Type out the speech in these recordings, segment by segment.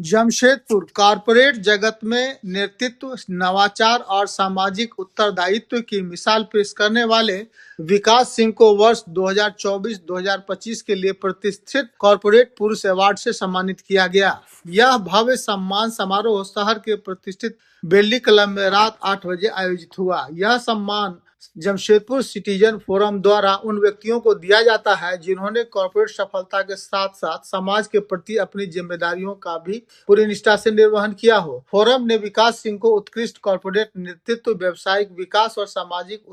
Jamshedpur corporate जगत में नेतृत्व, नवाचार और सामाजिक उत्तरदायित्व की मिसाल पेश करने वाले विकास सिंह को वर्ष 2024-2025 के लिए प्रतिष्ठित कॉरपोरेट पुरुष अवार्ड से सम्मानित किया गया। यह भव्य सम्मान समारोह शहर के प्रतिष्ठित बेल्ली क्लब में रात 8 बजे आयोजित हुआ। यह सम्मान जमशेदपुर सिटीजन फोरम द्वारा उन व्यक्तियों को दिया जाता है जिन्होंने कॉर्पोरेट सफलता के साथ साथ समाज के प्रति अपनी जिम्मेदारियों का भी पूरी निष्ठा से निर्वहन किया हो। फोरम ने विकास सिंह को उत्कृष्ट कॉर्पोरेट नेतृत्व, व्यावसायिक विकास और सामाजिक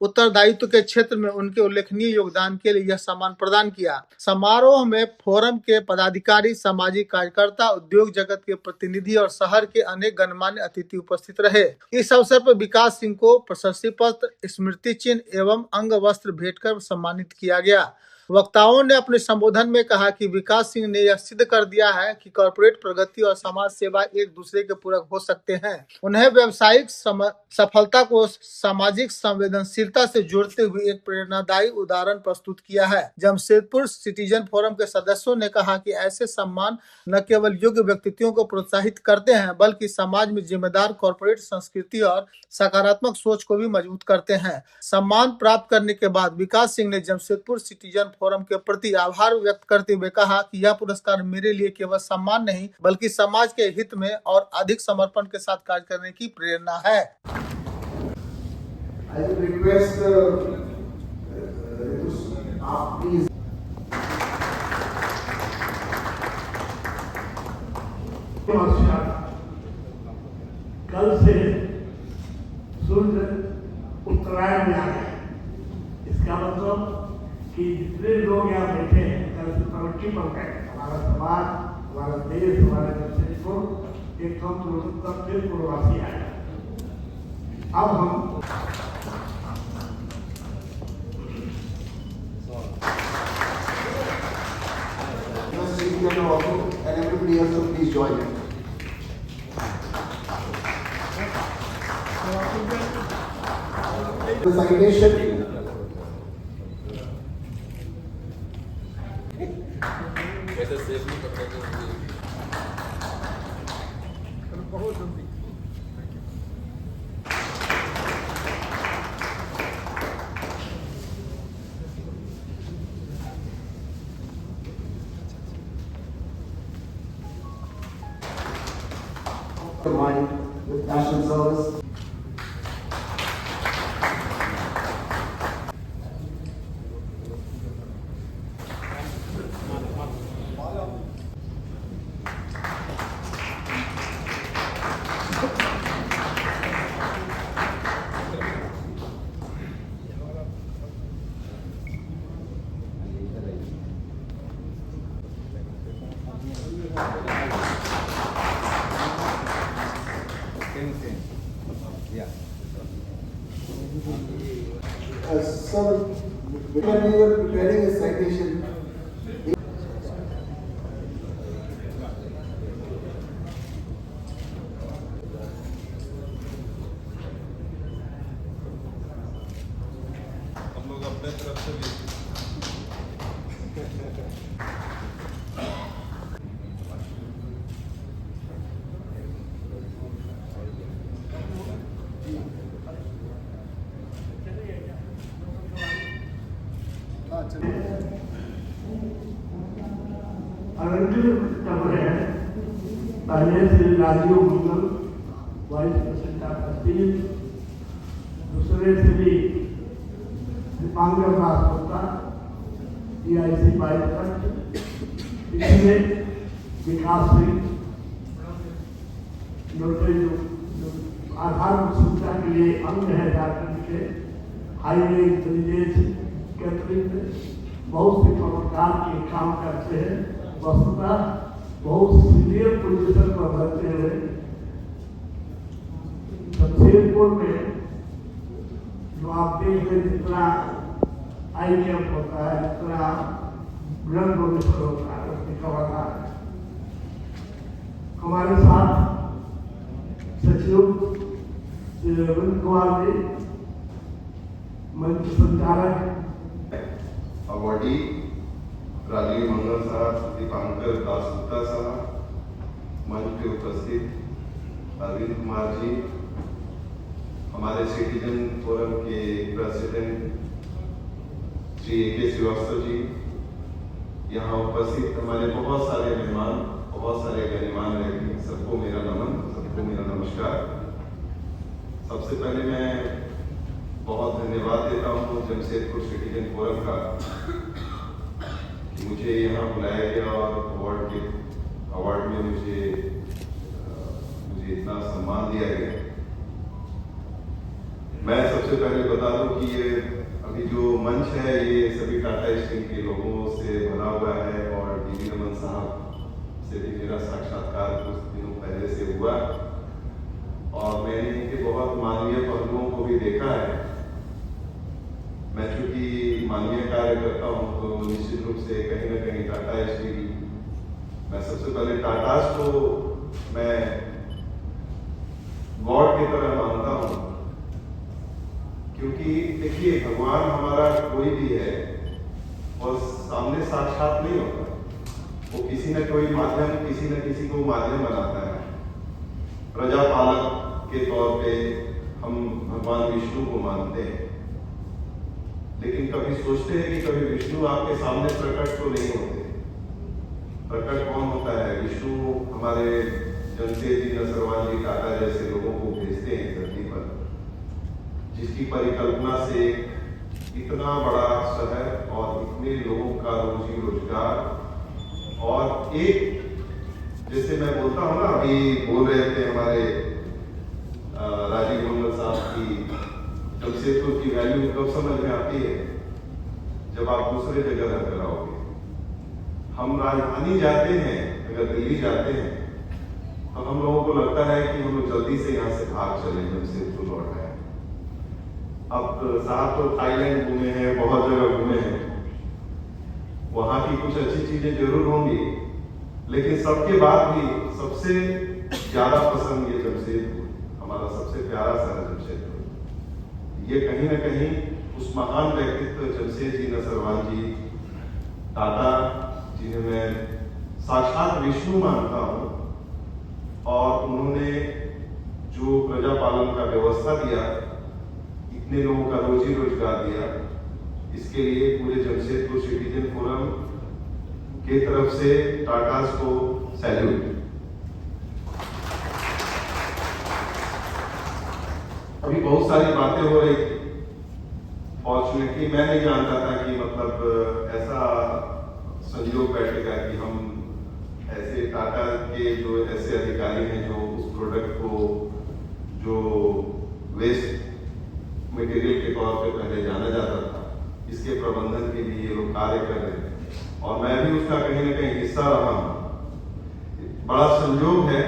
उत्तरदायित्व के क्षेत्र में उनके उल्लेखनीय योगदान के लिए यह सम्मान प्रदान किया। समारोह में फोरम के पदाधिकारी, सामाजिक कार्यकर्ता, उद्योग जगत के प्रतिनिधि और शहर के अनेक गणमान्य अतिथि उपस्थित रहे। इस अवसर पर विकास सिंह को प्रशस्ति पत्र, स्मृति चिन्ह एवं अंग वस्त्र भेंट कर सम्मानित किया गया। वक्ताओं ने अपने संबोधन में कहा कि विकास सिंह ने यह सिद्ध कर दिया है कि कॉर्पोरेट प्रगति और समाज सेवा एक दूसरे के पूरक हो सकते हैं। उन्हें व्यावसायिक सफलता को सामाजिक संवेदनशीलता से जोड़ते हुए एक प्रेरणादायी उदाहरण प्रस्तुत किया है। जमशेदपुर सिटीजन फोरम के सदस्यों ने कहा कि ऐसे सम्मान न केवल योग्य व्यक्तित्वों को प्रोत्साहित करते हैं बल्कि समाज में जिम्मेदार कॉर्पोरेट संस्कृति और सकारात्मक सोच को भी मजबूत करते हैं। सम्मान प्राप्त करने के बाद विकास सिंह ने जमशेदपुर सिटीजन फोरम के प्रति आभार व्यक्त करते हुए कहा कि यह पुरस्कार मेरे लिए केवल सम्मान नहीं बल्कि समाज के हित में और अधिक समर्पण के साथ कार्य करने की प्रेरणा है। कल से सूर्य उत्तरायण में आ गया। इसका मतलब कि जितने लोग यहाँ बैठे हैं कल से तरक्की पर गए। हमारा समाज, हमारा देश, हमारे जमशेदपुर एक फिर पूर्ववासी आया। अब हम the citation combined with national service. Sir, when we were preparing a citation, हम लोग अपने तरफ से भी पहले श्री राजीव मंगल, वाइस प्रेसिडेंट ऑफ ट्रस्टीज, दूसरे Shri Dipankar Das Gupta, DIC vice president, तीसरे विकास सिंह, जो आधारभूत सुविधा के लिए अंग है झारखंड के हाईवे ब्रिजेज के अतिरिक्त बहुत से प्रकार के काम करते हैं। वस्तुतः बहुत सीनियर पोजीशन पर रहते हुए जमशेदपुर में जो आप देख रहे जितना IVF होता है, जितना ब्लड डोनेशन होता है, उसकी खबरदार है। हमारे साथ सचिव श्री रविंद्र कुमार जी, मंच संचालक अवॉर्डी राजीव मंगल साहब, दीपांकर दास गुप्ता साहब, उपस्थित अरविंद कुमार जी, हमारे सिटीजन फोरम के प्रेसिडेंट श्री AK श्रीवास्तव जी, यहाँ उपस्थित हमारे बहुत सारे मेहमान, बहुत सारे गणमान्य व्यक्ति, सबको मेरा नमन, सबको मेरा नमस्कार। सबसे पहले मैं बहुत धन्यवाद देता हूँ जमशेदपुर सिटीजन फोरम का कि मुझे यहाँ बुलाया गया और अवार्ड में मुझे इतना सम्मान दिया गया। मैं सबसे पहले बता दूं कि ये अभी जो मंच है ये सभी टाटा स्टील के लोगों से भरा हुआ है और DV रमन साहब से भी मेरा साक्षात्कार कुछ दिनों पहले से हुआ और मैंने इनके बहुत मानवीय पहलुओं को भी देखा है। मैं चूंकि मानवीय कार्य करता हूँ तो निश्चित रूप से कहीं ना कहीं टाटा स्टील, मैं सबसे पहले टाटास को मैं गॉड की तरह मानता हूँ, क्योंकि देखिए भगवान हमारा कोई भी है और सामने साक्षात नहीं होता, वो किसी न कोई माध्यम, किसी न किसी को माध्यम बनाता है। प्रजापालक के तौर पे हम भगवान विष्णु को मानते हैं, लेकिन कभी सोचते हैं कि कभी विष्णु आपके सामने प्रकट तो नहीं होते। प्रकट कौन होता है? विष्णु हमारे जमशेद जी, नसरवाल जी, टाटा जैसे लोगों को भेजते हैं धरती पर, जिसकी परिकल्पना से इतना बड़ा शहर और इतने लोगों का रोजी रोजगार और एक, जैसे मैं बोलता हूँ ना, अभी बोल रहे थे हमारे राजीव मंगल साहब की, जमशेदपुर की वैल्यू कब समझ में आती है? जब आप दूसरे जगह रहकर आओगे। हम राजधानी जाते हैं, अगर दिल्ली जाते हैं तो हम लोगों को लगता है कि हम लोग जल्दी से यहाँ से भाग चले, जमशेदपुर लौट आए। अब साहब तो थाईलैंड घूमे हैं, बहुत जगह घूमे हैं, वहाँ की कुछ अच्छी चीजें जरूर होंगी, लेकिन सबके बाद भी सबसे ज्यादा पसंद ये जमशेदपुर, हमारा सबसे प्यारा शहर जमशेदपुर। ये कहीं ना कहीं उस महान व्यक्तित्व जमशेद जी, नसरवाल जी, टाटा जिन्हें मैं साक्षात विष्णु मानता हूँ, और उन्होंने जो प्रजा पालन का व्यवस्था दिया, इतने लोगों का रोजी रोजगार दिया, इसके लिए पूरे जमशेदपुर सिटीजन फोरम के तरफ से टाटास को सैल्यूट। अभी बहुत सारी बातें हो रही थी। फॉर्चुनेटली मैं नहीं जानता था कि मतलब ऐसा संयोग बैठेगा कि हम ऐसे टाटा के जो ऐसे अधिकारी हैं जो उस प्रोडक्ट को, जो वेस्ट मटेरियल के तौर पे पहले जाना जाता था, इसके प्रबंधन के लिए ये लोग कार्य कर रहे हैं और मैं भी उसका कहीं ना कहीं हिस्सा रहा हूँ। बड़ा संयोग है,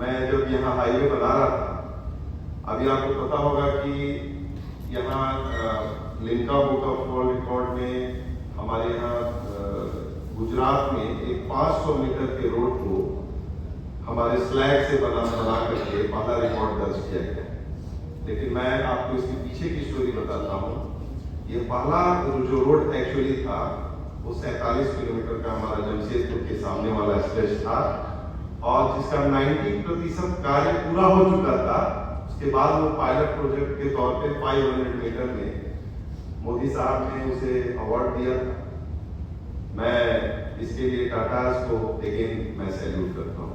मैं जब यहाँ हाईवे बना रहा था, अभी आपको पता होगा कि यहाँ Limca book of world record में हमारे यहाँ गुजरात में एक 500 मीटर के रोड को हमारे स्लैग से बना करके पहला रिकॉर्ड दर्ज किया गया। लेकिन मैं आपको इसके पीछे की स्टोरी बताता हूँ। ये पहला जो रोड एक्चुअली था वो 47 किलोमीटर का हमारा जमशेदपुर के सामने वाला स्ट्रेच था और जिसका 90% कार्य पूरा हो चुका था। उसके बाद वो पायलट प्रोजेक्ट के तौर पे 500 मीटर में मोदी साहब ने उसे अवार्ड दिया। मैं इसके लिए टाटास को अगेन मैं सैल्यूट करता हूँ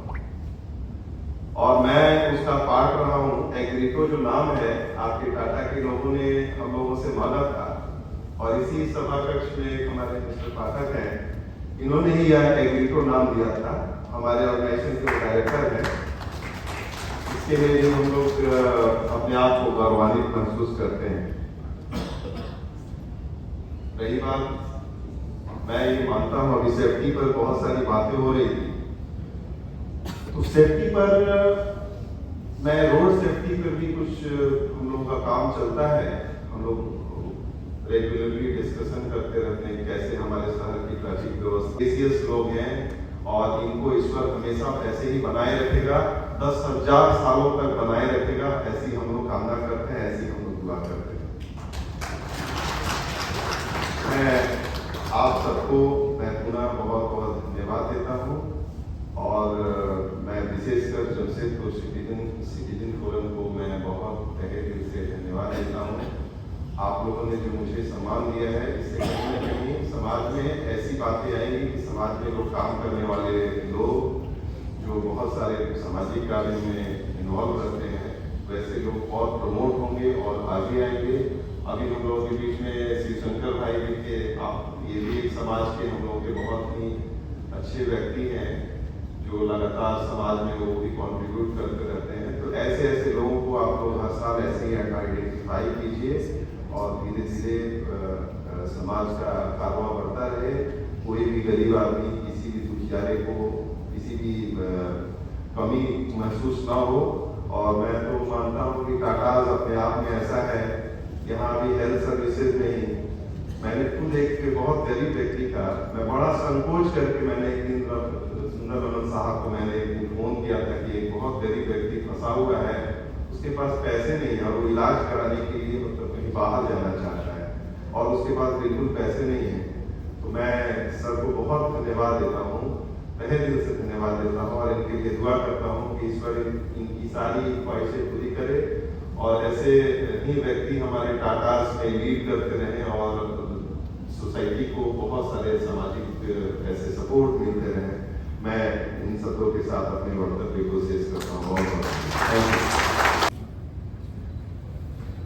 और मैं उसका पार्ट रहा हूँ। एग्रीको जो नाम है आपके टाटा के लोगों ने हम लोगों से मांगा था और इसी सभा कक्ष में हमारे मिस्टर पाठक हैं, इन्होंने ही यह एग्रीको नाम दिया था। हमारे ऑर्गेनाइजेशन के डायरेक्टर हैं, इसके लिए जो हम लोग अपने आप को गौरवान्वित महसूस करते हैं। रही बात, मैं ये मानता हूँ अभी सेफ्टी पर बहुत सारी बातें हो रही थी, तो सेफ्टी पर मैं रोड सेफ्टी पर भी कुछ हम लोगों का काम चलता है। हम लोग रेगुलरली डिस्कशन करते रहते हैं कैसे हमारे शहर की ट्रैफिक व्यवस्था, एसीएस लोग हैं और इनको ईश्वर हमेशा ऐसे ही बनाए रखेगा, 10,000 सालों तक बनाए रखेगा, ऐसी हम लोग कामना करते हैं, ऐसी हम लोग दुआ करते हैं। मैं आप सबको मैं पुनः बहुत बहुत धन्यवाद देता हूँ और मैं विशेषकर तरफ से, तो सिटीजन फोरम को मैं बहुत तहे दिल से धन्यवाद देता हूँ। आप लोगों ने जो मुझे सम्मान दिया है, इससे कहीं न कहीं समाज में ऐसी बातें आएंगी कि समाज में लोग काम करने वाले लोग जो बहुत सारे सामाजिक कार्य में इन्वॉल्व रहते हैं, वैसे लोग और प्रमोट होंगे और आगे आएंगे। अभी हम लोगों के बीच में श्री शंकर भाई भी थे, आप ये भी एक समाज के हम लोगों के बहुत ही अच्छे व्यक्ति हैं जो लगातार समाज में वो भी कंट्रीब्यूट करते रहते हैं। तो ऐसे ऐसे लोगों को आप लोग हर साल ऐसे ही आइडेंटिफाई कीजिए और धीरे धीरे समाज का कारवां बढ़ता रहे। कोई भी गरीब आदमी, किसी भी दुखियारे को किसी भी कमी महसूस ना हो। और मैं तो मानता हूँ कि टाटाज अपने आप में ऐसा है, यहाँ भी हेल्थ सर्विसेज में ही मैंने खुद एक बहुत गरीब व्यक्ति का, मैं बड़ा संकोच करके मैंने एक दिन सुंदर साहब को मैंने एक दिन फोन किया था कि एक बहुत गरीब व्यक्ति फंसा हुआ है, उसके पास पैसे नहीं है और वो इलाज कराने के लिए मतलब कहीं बाहर जाना चाहता है और उसके पास बिल्कुल पैसे नहीं है। तो मैं सर को बहुत धन्यवाद देता हूँ, तहे दिल से धन्यवाद देता हूँ और इनके लिए दुआ करता हूँ कि ईश्वर इनकी सारी ख्वाहिशें पूरी करे और ऐसे ही व्यक्ति हमारे टाटास में लीड करते रहें और सोसाइटी को बहुत सारे सामाजिक ऐसे सपोर्ट मिलते रहें। मैं इन सबों के साथ अपने वक्तव्य को शेष करता हूँ। बहुत बहुत थैंक यू।